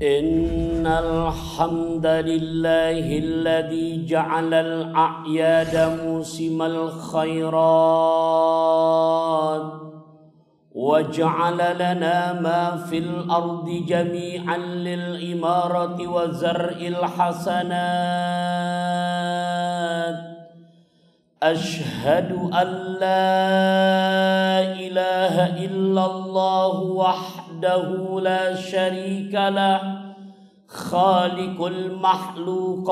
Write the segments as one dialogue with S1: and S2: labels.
S1: إن الحمد لله الذي جعل الأعياد موسم الخيرات وجعل لنا ما في الأرض جميعا للإمارة وزرع الحسنات أشهد أن لا إله إلا الله وحده لا شريك له خالق المخلوقات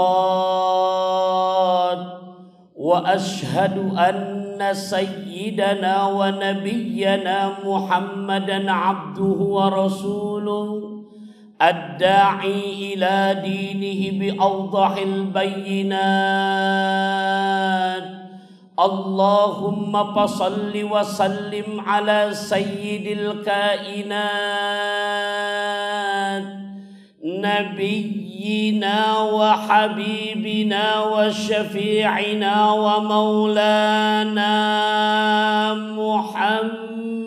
S1: وأشهد أن سيدنا ونبينا محمدا عبده ورسوله الداعي إلى دينه بأوضح البينات اللهم فصل وسلم على سيد الكائنات نبينا وحبيبنا وشفيعنا ومولانا محمد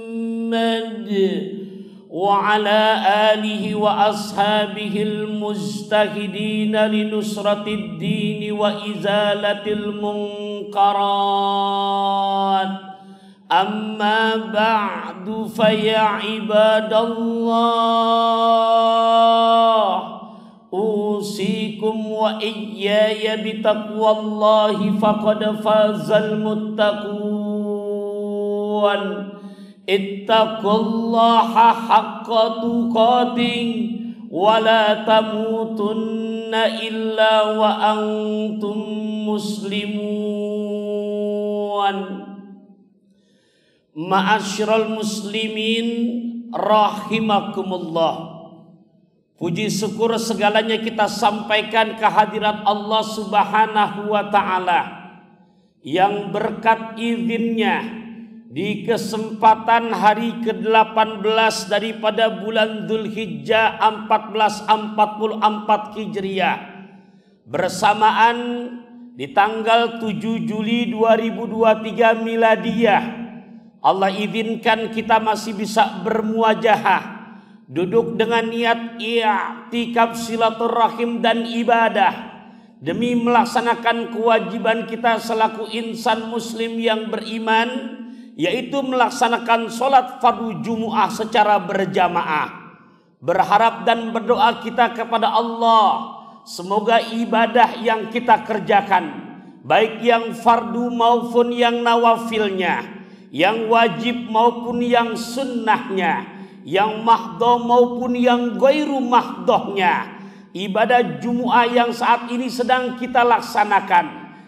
S1: وعلى آله وأصحابه المجتهدين لنصرة الدين وإزالة المنكرات أما بعد فيا عباد الله أوصيكم وإياي بتقوى الله فقد فاز المتقون ittaqullaha haqqa tuqatih wa la tamutunna illa wa antum muslimun. Ma'asyiral muslimin rahimakumullah. Puji syukur segalanya kita sampaikan kehadirat Allah Subhanahu wa ta'ala yang berkat izinnya di kesempatan hari ke-18 daripada bulan Dzulhijjah 1444 Hijriah bersamaan di tanggal 7 Juli 2023 Miladiyah, Allah izinkan kita masih bisa bermuajahah, duduk dengan niat i'tikaf silaturahim dan ibadah demi melaksanakan kewajiban kita selaku insan muslim yang beriman, yaitu melaksanakan sholat fardu Jumu'ah secara berjamaah. Berharap dan berdoa kita kepada Allah, semoga ibadah yang kita kerjakan, baik yang fardu maupun yang nawafilnya, yang wajib maupun yang sunnahnya, yang mahdoh maupun yang ghairu mahdohnya, ibadah Jumu'ah yang saat ini sedang kita laksanakan,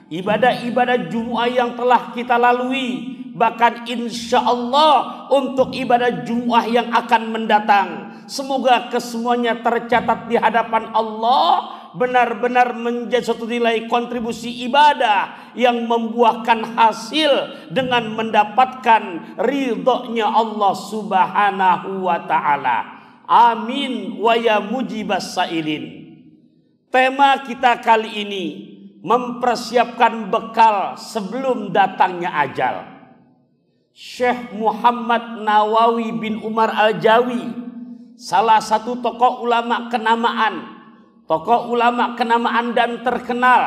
S1: ibadah-ibadah Jumu'ah yang telah kita lalui, bahkan insya Allah untuk ibadah Jumu'ah yang akan mendatang, semoga kesemuanya tercatat di hadapan Allah benar-benar menjadi suatu nilai kontribusi ibadah yang membuahkan hasil dengan mendapatkan ridhonya Allah Subhanahu wa ta'ala. Amin wa ya mujibas sailin. Tema kita kali ini mempersiapkan bekal sebelum datangnya ajal. Syekh Muhammad Nawawi bin Umar Al-Jawi, salah satu tokoh ulama kenamaan dan terkenal,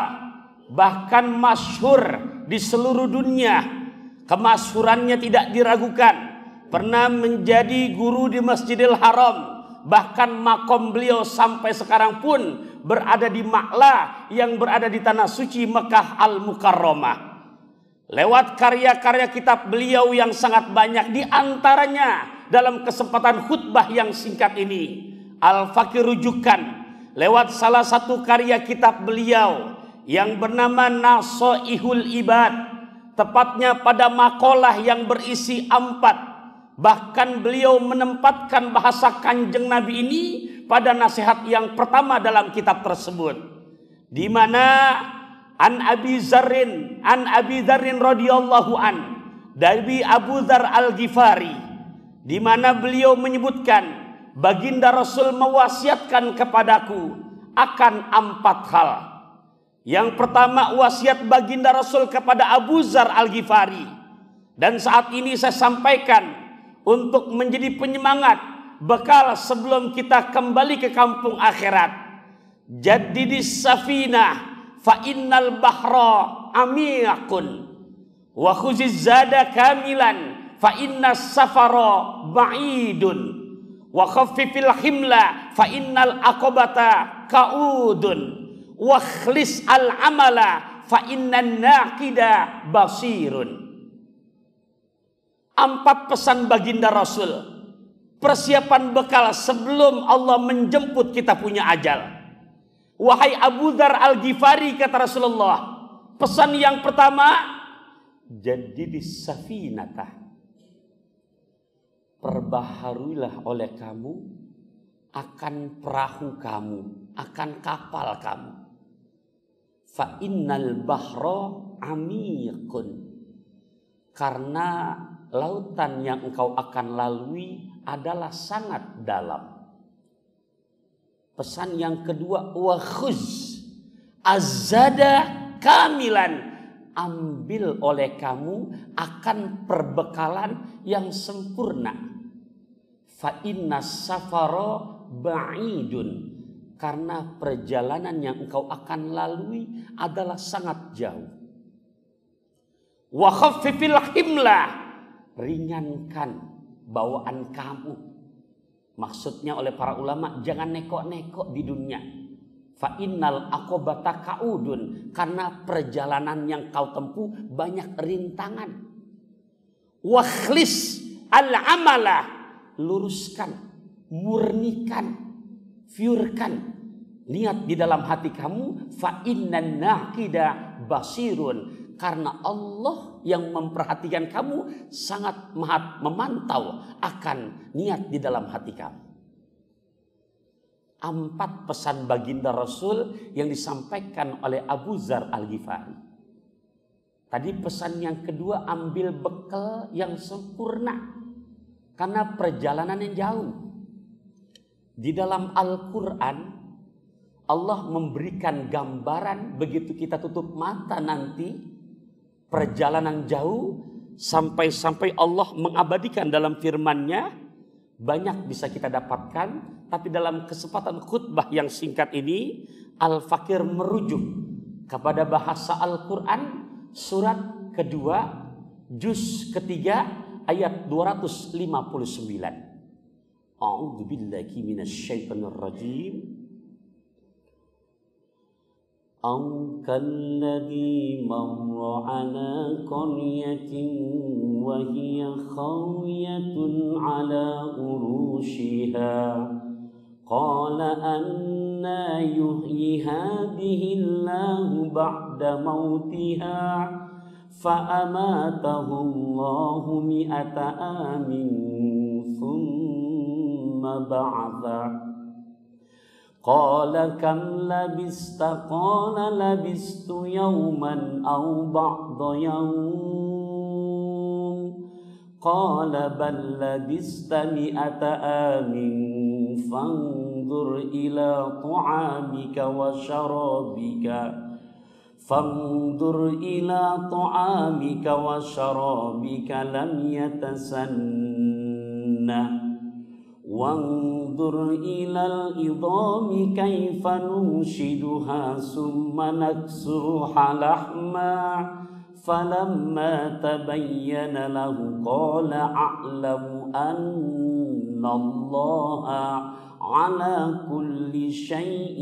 S1: bahkan masyhur di seluruh dunia. Kemasyhurannya tidak diragukan. Pernah menjadi guru di Masjidil Haram, bahkan makom beliau sampai sekarang pun berada di Ma'la yang berada di tanah suci Mekah Al-Mukarramah. Lewat karya-karya kitab beliau yang sangat banyak, di antaranya dalam kesempatan khutbah yang singkat ini, Al-Fakir rujukan lewat salah satu karya kitab beliau yang bernama Nasoihul Ibad, tepatnya pada makalah yang berisi 4. Bahkan beliau menempatkan bahasa Kanjeng Nabi ini pada nasihat yang pertama dalam kitab tersebut, di mana An Abi Dzarrin radhiyallahu an, dari Abu Dzar Al-Ghifari, di mana beliau menyebutkan baginda Rasul mewasiatkan kepadaku akan 4 hal. Yang pertama, wasiat baginda Rasul kepada Abu Dzar Al-Ghifari, dan saat ini saya sampaikan untuk menjadi penyemangat bekal sebelum kita kembali ke kampung akhirat. Jaddidis safinah fa innal bahra amiqun wa khuziz zada kamilan fa innas safara ba'idun wa khaffifil himla fa innal aqabata kaudun wa khlis al amala fa innan naqida basirun. 4 pesan baginda Rasul, persiapan bekal sebelum Allah menjemput kita punya ajal. Wahai Abu Dzar Al-Ghifari, kata Rasulullah, pesan yang pertama, jadidis safinatah, perbaharuilah oleh kamu akan perahu kamu, akan kapal kamu. Fa innal bahra amiqun, karena lautan yang engkau akan lalui adalah sangat dalam. Pesan yang kedua, wa khuz azada kamilan, ambil oleh kamu akan perbekalan yang sempurna. Fa innas safara ba'idun, karena perjalanan yang engkau akan lalui adalah sangat jauh. Wa khaffifil himlah, ringankan bawaan kamu. Maksudnya oleh para ulama, jangan nekok-nekok di dunia. Fa innal aqobata kaudun, karena perjalanan yang kau tempuh banyak rintangan. Wa khlis al amala, luruskan, murnikan, fiurkan niat di dalam hati kamu. Fa innan naqida basirun, karena Allah yang memperhatikan kamu sangat memantau akan niat di dalam hati kamu. 4 pesan baginda Rasul yang disampaikan oleh Abu Dzar Al-Ghifari. Tadi pesan yang kedua, ambil bekal yang sempurna karena perjalanan yang jauh. Di dalam Al-Quran Allah memberikan gambaran begitu kita tutup mata nanti, perjalanan jauh, sampai Allah mengabadikan dalam firman-Nya, banyak bisa kita dapatkan. Tapi dalam kesempatan khutbah yang singkat ini, Al-Fakir merujuk kepada bahasa Al-Quran, surat kedua, juz ketiga, ayat 259. A'udzubillahi minasyaitonir rajim. أَوْ كَالَّذِي مَرَّ عَلَى قَرْيَةٍ وَهِيَ خَاوِيَةٌ عَلَى عُرُوشِهَا قَالَ أَنَّى يُحْيِي هَٰذِهِ اللَّهُ بَعْدَ مَوْتِهَا فَأَمَاتَهُ اللَّهُ 100 عَامٍ ثُمَّ بَعَثَهُ قال كم لبست قال لبست يوما أو بعض يوم قال بل لبست 100 عام فانظر إلى طعامك وشرابك لم يتسنه وانظر إلى العظام كيف ننشدها ثم نكسوها لحما فلما تبين له قال أعلم أن الله على كل شيء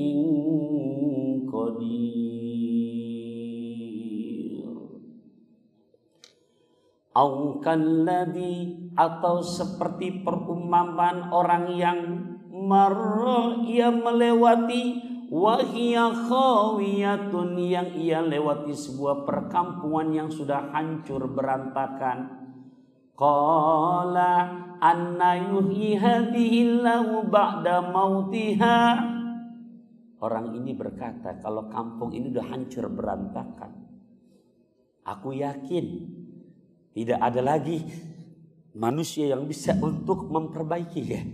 S1: قدير. Aukalladhi, atau seperti perumpamaan orang yang marra, ia melewati, wahia khawiyatun, yang ia lewati sebuah perkampungan yang sudah hancur berantakan. Qala anna yuhyi hadhihi Allahu ba'da mautiha. Orang ini berkata, kalau kampung ini sudah hancur berantakan, aku yakin tidak ada lagi manusia yang bisa untuk memperbaikinya.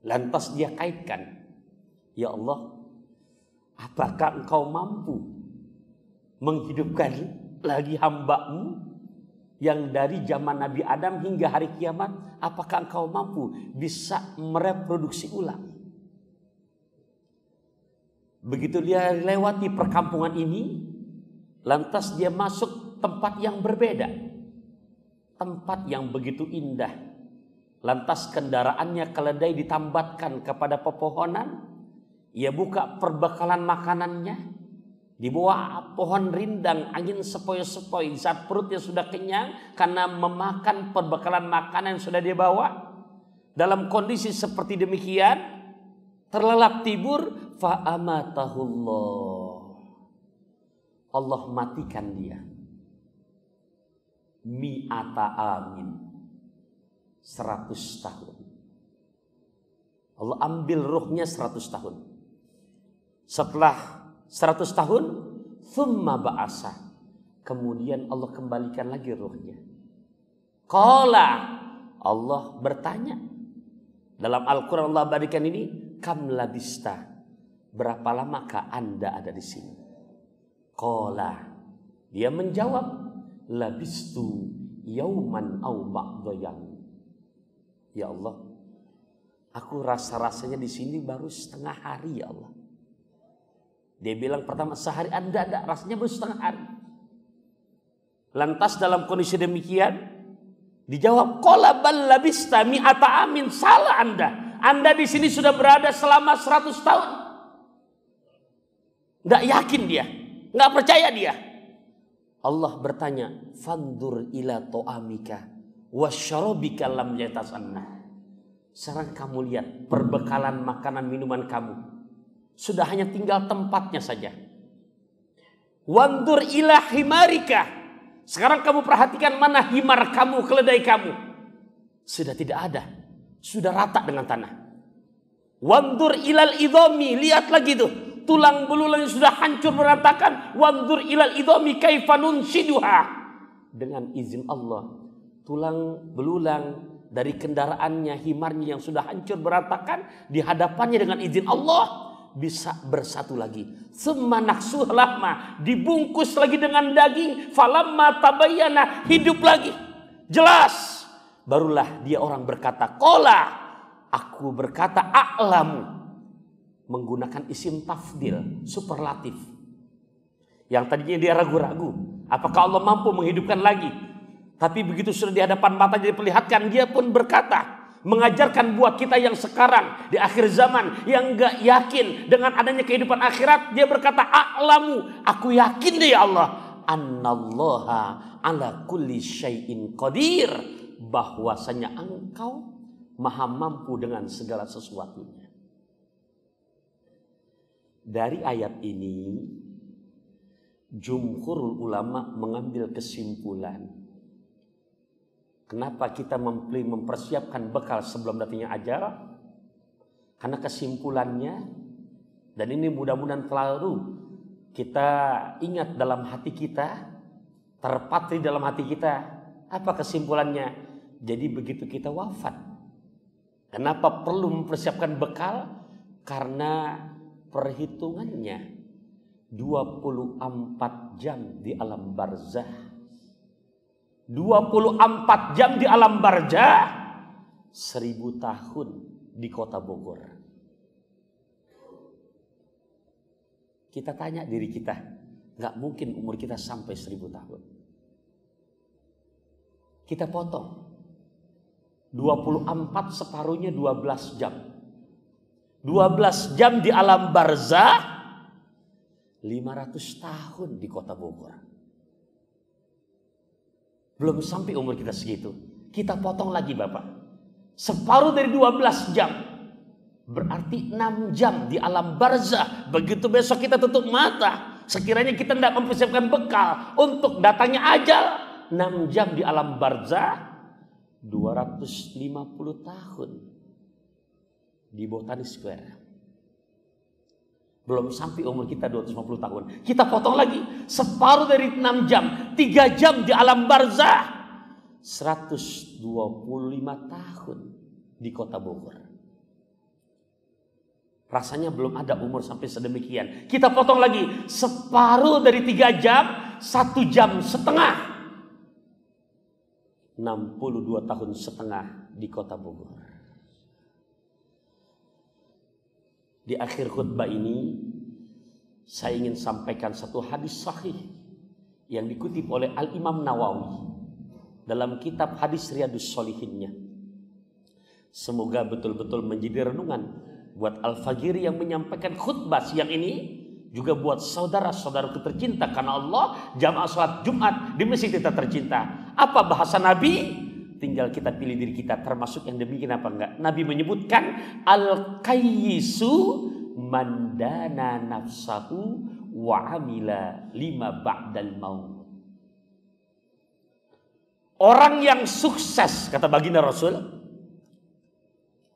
S1: Lantas dia kaitkan, ya Allah, apakah engkau mampu menghidupkan lagi hamba-Mu yang dari zaman Nabi Adam hingga hari kiamat, apakah engkau mampu bisa mereproduksi ulang? Begitu dia lewati perkampungan ini, lantas dia masuk tempat yang berbeda, tempat yang begitu indah. Lantas kendaraannya keledai ditambatkan kepada pepohonan. Ia buka perbekalan makanannya di bawah pohon rindang, angin sepoi-sepoi. Saat perutnya sudah kenyang karena memakan perbekalan makanan yang sudah dia bawa, dalam kondisi seperti demikian terlelap tidur, fa'amatahullah, Allah matikan dia. Mi'ata amin, 100 tahun. Allah ambil ruhnya 100 tahun. Setelah 100 tahun, thumma ba'asa, kemudian Allah kembalikan lagi ruhnya. Qala, Allah bertanya. Dalam Al-Quran Allah berikan ini, kam labista, berapa lamakah Anda ada di sini? Qala, dia menjawab, labistu yauman au ba'dayan. Ya Allah, aku rasa-rasanya di sini baru setengah hari ya Allah. Dia bilang pertama, sehari Anda ada, rasanya baru setengah hari. Lantas dalam kondisi demikian dijawab, qala bal labista mi'ata amin, salah Anda. Anda di sini sudah berada selama 100 tahun. Enggak yakin dia, enggak percaya dia. Allah bertanya, fandur ila to'amika wasyarabika lam yatasanna. Sekarang kamu lihat perbekalan makanan minuman kamu, sudah hanya tinggal tempatnya saja. Wandur ila himarika, sekarang kamu perhatikan mana himar kamu, keledai kamu. Sudah tidak ada, sudah rata dengan tanah. Wandur ilal idhomi, lihat lagi tuh, tulang belulang yang sudah hancur berantakan. Wandur ilal idhomi kaifanun shiduha, dengan izin Allah, tulang belulang dari kendaraannya, himarnya yang sudah hancur berantakan, di hadapannya dengan izin Allah bisa bersatu lagi. Semanaksuh lahma, dibungkus lagi dengan daging. Falamma tabayyana, hidup lagi, jelas. Barulah dia orang berkata, qala, aku berkata, a'lamu, menggunakan isim tafdil, superlatif. Yang tadinya dia ragu-ragu, apakah Allah mampu menghidupkan lagi? Tapi begitu sudah di hadapan matanya diperlihatkan, dia pun berkata, mengajarkan buat kita yang sekarang di akhir zaman yang enggak yakin dengan adanya kehidupan akhirat, dia berkata, a'lamu, aku yakin deh ya Allah, annallaha ala kulli syai'in qadir, bahwasanya engkau maha mampu dengan segala sesuatunya. Dari ayat ini jumhurul ulama mengambil kesimpulan, kenapa kita mempersiapkan bekal sebelum datangnya ajal? Karena kesimpulannya, dan ini mudah-mudahan selalu kita ingat dalam hati kita, terpatri dalam hati kita. Apa kesimpulannya? Jadi begitu kita wafat, kenapa perlu mempersiapkan bekal? Karena perhitungannya 24 jam di alam barzah. 24 jam di alam barzah, 1000 tahun di kota Bogor. Kita tanya diri kita, gak mungkin umur kita sampai 1000 tahun. Kita potong 24, separuhnya 12 jam. 12 jam di alam barzah, 500 tahun di kota Bogor. Belum sampai umur kita segitu. Kita potong lagi Bapak, separuh dari 12 jam, berarti 6 jam di alam barzah. Begitu besok kita tutup mata, sekiranya kita tidak mempersiapkan bekal untuk datangnya ajal, 6 jam di alam barzah, 250 tahun di Botani Square. Belum sampai umur kita 250 tahun. Kita potong lagi separuh dari 6 jam, 3 jam di alam barzah, 125 tahun di kota Bogor. Rasanya belum ada umur sampai sedemikian. Kita potong lagi separuh dari 3 jam, 1 jam setengah. 62 tahun setengah di kota Bogor. Di akhir khutbah ini saya ingin sampaikan satu hadis sahih yang dikutip oleh Al-Imam Nawawi dalam kitab hadis Riyadhus Shalihinnya. Semoga betul-betul menjadi renungan buat Al-Fajiri yang menyampaikan khutbah siang ini, juga buat saudara-saudaraku tercinta karena Allah, jamaah salat Jumat di masjid kita tercinta. Apa bahasa Nabi? Tinggal kita pilih diri kita termasuk yang demikian apa enggak. Nabi menyebutkan al-qayyisu mandana nafsahu wa amila lima ba'dal maut. Orang yang sukses kata baginda Rasul,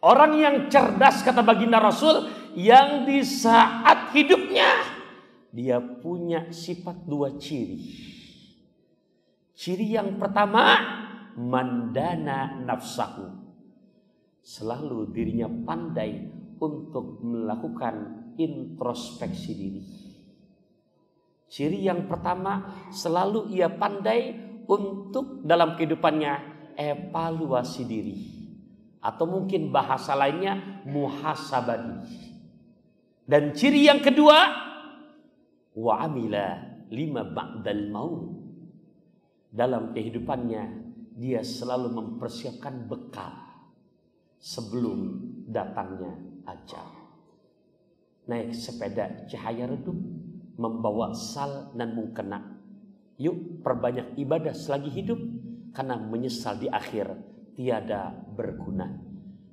S1: orang yang cerdas kata baginda Rasul, yang di saat hidupnya dia punya sifat dua ciri. Ciri yang pertama, mandana nafsahu, selalu dirinya pandai untuk melakukan introspeksi diri. Ciri yang pertama, selalu ia pandai untuk dalam kehidupannya evaluasi diri, atau mungkin bahasa lainnya muhasabah diri. Dan ciri yang kedua, wa amila lima ba'dal maut, dalam kehidupannya dia selalu mempersiapkan bekal sebelum datangnya ajal. Naik sepeda cahaya redup, membawa sal dan mungkena. Yuk perbanyak ibadah selagi hidup, karena menyesal di akhir tiada berguna.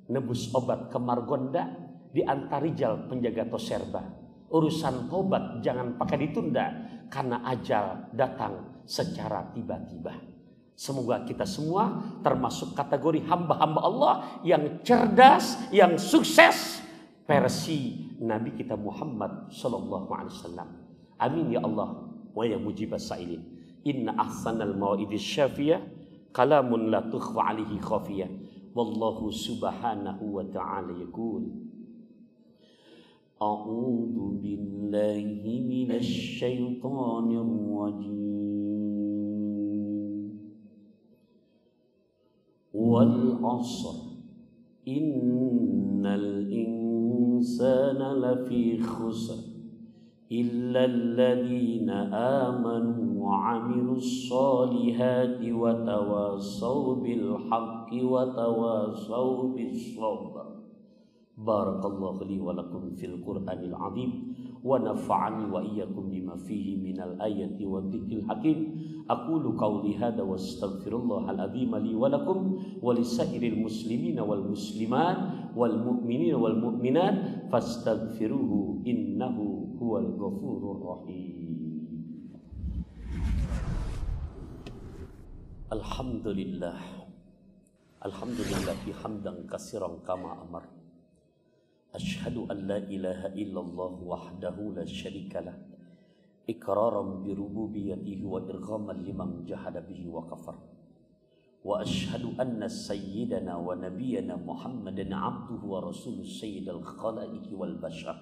S1: Nebus obat ke Margonda, di Antarijal penjaga Toserba. Urusan tobat jangan pakai ditunda, karena ajal datang secara tiba-tiba. Semoga kita semua termasuk kategori hamba-hamba Allah yang cerdas, yang sukses versi Nabi kita Muhammad sallallahu alaihi wasallam. Amin ya Allah wa ya mujibas sa'ilin. Inna ahsanal mawa'idis syafiyah kalamun la tukhfa alihi khafiyah. Wallahu subhanahu wa ta'ala yaqul a'udzu billahi minasy syaithanir rajim. Wal 'asr innal insana lafi khusr illa alladhina amanu wa 'amilus solihati wa tawasaw bil haqqi wa tawasaw bis sabr. Barakallahu li wa lakum fil Qur'anil 'azim wa nafa'ani wa iyyakum bima fihi minal ayati wa dzikril hakim. Aqulu qawli hadza wa astaghfirullahal 'azim li wa lakum wa lisairil muslimina wal muslimat wal mu'minina wal mu'minat fastaghfiruhu innahu huwal ghafurur rahim. Alhamdulillah. Alhamdulillah hamdan katsiran kama amar. Asyhadu an la ilaha illallah wahdahu la syarikalah iqraran bi rububiyyatihi wa irghaman liman jahada bihi wa kafar. Wa asyhadu anna sayyidana wa nabiyyana Muhammadan abduhu wa rasuluhu sayyidal khalaiqi wal bashar.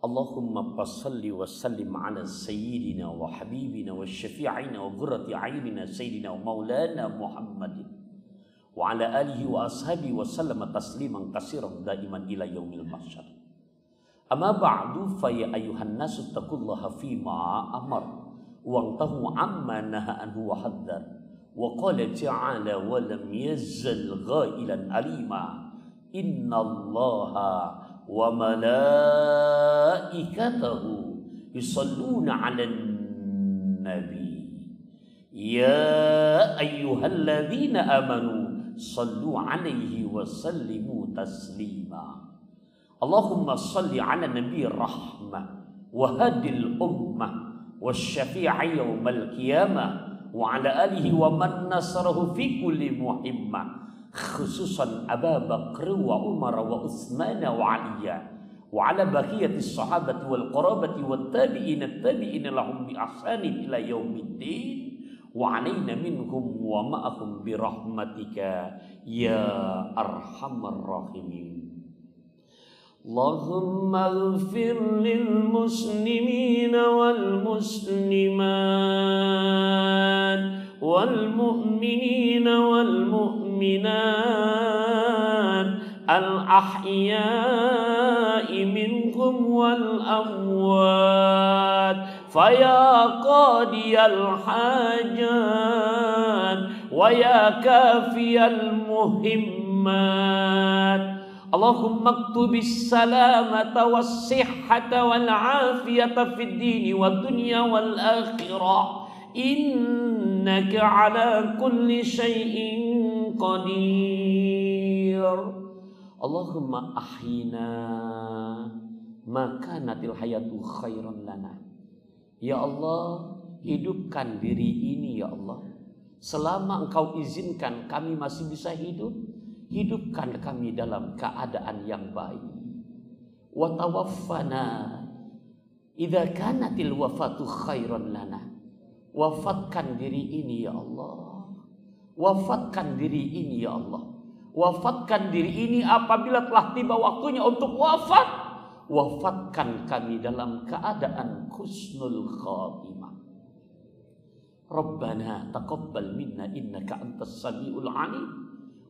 S1: Allahumma salli wa sallim ala sayyidina wa habibina wa syafi'ina wa qurrati a'yunina sayyidina wa maulana Muhammadin wa ala alihi wa ashabihi wa sallama tasliman katsiran daiman ila yaumil mahsyar. Amma ba'du fa ya ayyuhan nasu taqullaha fima amar wangtahu amma naha anhu wa haddar. Wa qala ta'ala wa lam yazal ghailan alima innallaha wa malaikatahu yusalluna 'alan nabi ya ayyuhalladzina amanu sallu 'alaihi wa sallimu taslima. Allahumma salli 'ala nabiyir rahmah wa hadil ummah wasyafi'i yaumal qiyamah wa 'ala alihi wa man nasarahu fi kulli muhimmah, khususan Abu Bakr wa Umar wa Utsman wa Aliya wa 'ala baqiyatis sahabati wal qarabati wat tabi'in at-tabi'in lahum bi ihsanin ila yaumiddin wa 'alaina minhum wa ma'ahum bi rahmatika ya arhamar rahimin. Allahumma ighfir lil muslimina wal muslimat والمؤمنين والمؤمنات الأحياء منكم والأموات فيا قاضي الحاجات ويا كافي المهمات اللهم اكتب السلامة والصحة والعافية في الدين والدنيا والآخرة إنك على كل شيء قدير اللهم أحينا ما كانت الحياة خيرا لنا Ya Allah, hidupkan diri ini ya Allah. Selama Engkau izinkan kami masih bisa hidup, hidupkan kami dalam keadaan yang baik. Wa tawaffana idza kanatil wafatu khairan lana. Wafatkan diri ini ya Allah. Wafatkan diri ini ya Allah. Wafatkan diri ini apabila telah tiba waktunya untuk wafat. Wafatkan kami dalam keadaan husnul khatimah. Rabbana taqabbal minna innaka antas samiul alim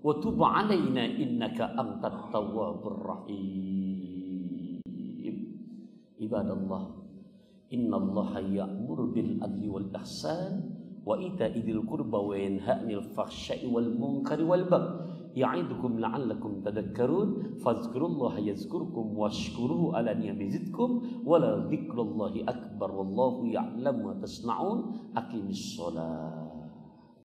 S1: wa tub alaina innaka antat tawwabur rahim. Ibadallah, innallaha ya'muru bil adli wal ihsan wa ita'i dzil qurba wa yanha 'anil fahsya'i wal munkari wal baghi ya'idukum la'allakum tadhakkarun fadhkurullaha yazkurkum washkuruhu ala ni'amihi yazidkum wa la dzikrullahi akbar wallahu ya'lamu ma tasna'un aqimis shalah.